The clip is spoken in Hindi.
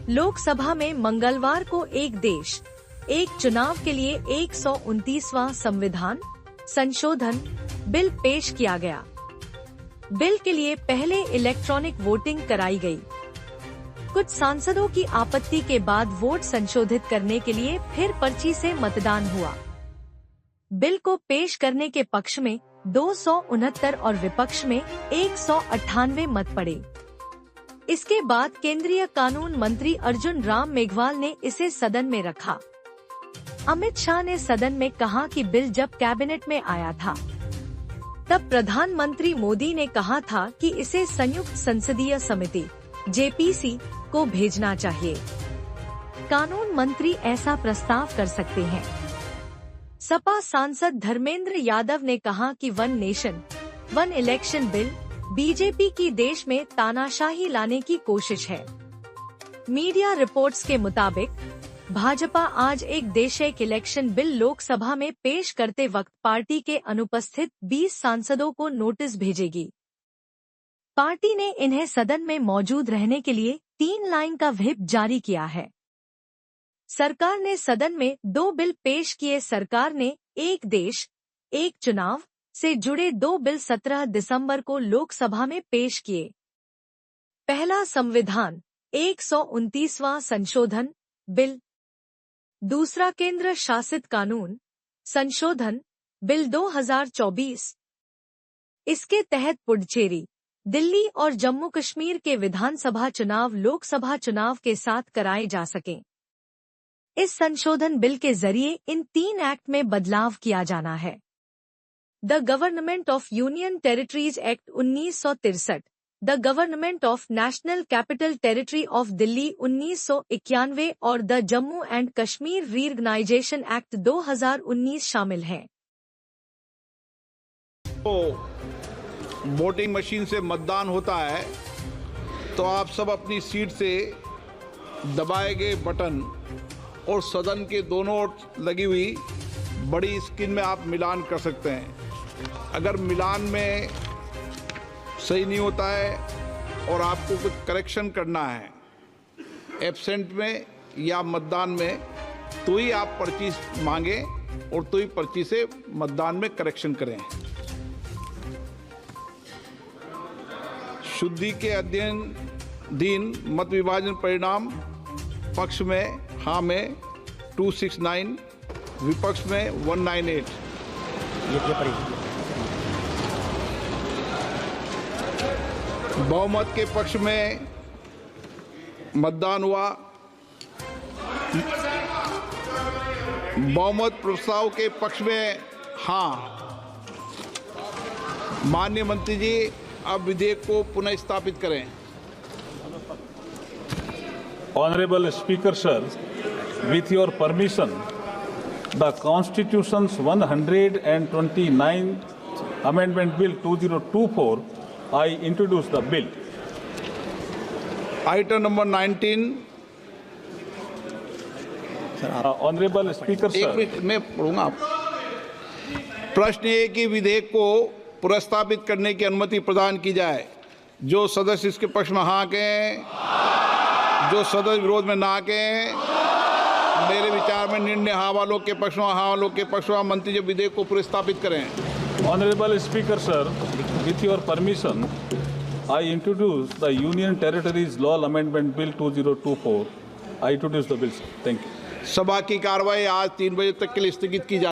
लोकसभा में मंगलवार को एक देश एक चुनाव के लिए 129वां संविधान संशोधन बिल पेश किया गया। बिल के लिए पहले इलेक्ट्रॉनिक वोटिंग कराई गई। कुछ सांसदों की आपत्ति के बाद वोट संशोधित करने के लिए फिर पर्ची से मतदान हुआ। बिल को पेश करने के पक्ष में 269 और विपक्ष में 198 मत पड़े। इसके बाद केंद्रीय कानून मंत्री अर्जुन राम मेघवाल ने इसे सदन में रखा। अमित शाह ने सदन में कहा कि बिल जब कैबिनेट में आया था तब प्रधानमंत्री मोदी ने कहा था कि इसे संयुक्त संसदीय समिति जेपीसी को भेजना चाहिए। कानून मंत्री ऐसा प्रस्ताव कर सकते हैं। सपा सांसद धर्मेंद्र यादव ने कहा कि one nation one election bill BJP की देश में तानाशाही लाने की कोशिश है। मीडिया रिपोर्ट्स के मुताबिक भाजपा आज एक देश एक इलेक्शन बिल लोकसभा में पेश करते वक्त पार्टी के अनुपस्थित 20 सांसदों को नोटिस भेजेगी। पार्टी ने इन्हें सदन में मौजूद रहने के लिए 3 लाइन का व्हिप जारी किया है। सरकार ने सदन में 2 बिल पेश किए। सरकार ने एक देश एक चुनाव से जुड़े 2 बिल 17 दिसंबर को लोकसभा में पेश किए। पहला संविधान 129वां संशोधन बिल, दूसरा केंद्र शासित कानून संशोधन बिल 2024। इसके तहत पुडुचेरी, दिल्ली और जम्मू कश्मीर के विधानसभा चुनाव लोकसभा चुनाव के साथ कराए जा सकें। इस संशोधन बिल के जरिए इन 3 एक्ट में बदलाव किया जाना है। The government of union territories act 1963, the government of national capital territory of Delhi 1991 और the Jammu and Kashmir reorganisation act 2019 शामिल हैं। तो वोटिंग मशीन से मतदान होता है तो आप सब अपनी सीट से दबाए गए बटन और सदन के दोनों ओर लगी हुई बड़ी स्क्रीन में आप मिलान कर सकते हैं। अगर मिलान में सही नहीं होता है और आपको कुछ करेक्शन करना है एब्सेंट में या मतदान में, तो ही आप पर्ची मांगे और तो ही पर्ची से मतदान में करेक्शन करें। शुद्धि के अध्ययन मत विभाजन परिणाम पक्ष में हाँ में 269, विपक्ष में 198। बहुमत के पक्ष में मतदान हुआ। बहुमत प्रस्ताव के पक्ष में हाँ। माननीय मंत्री जी, अब विधेयक को पुनः स्थापित करें। Honorable Speaker Sir, with your permission, the Constitution's 129th Amendment Bill 2024, I introduce the bill. Item number 19. Honorable Speaker Sir. एक मिनट मैं पढ़ूंगा। प्रश्न ये कि विधेयक को पुनर्स्थापित करने की अनुमति प्रदान की जाए। जो सदस्य इसके पक्ष में हाँ कहें, जो सदस्य विरोध में ना कहें। मेरे विचार में निर्णय हाँ वालों के पक्ष में, हाँ वालों के पक्ष में। मंत्री जी विधेयक को पुनर्स्थापित करें। Honorable Speaker Sir, with your permission, I introduce the Union Territories Law Amendment Bill 2024. I introduce the bill, sir. Thank you. सभा की कार्रवाई आज 3 बजे तक के लिए स्थगित की जा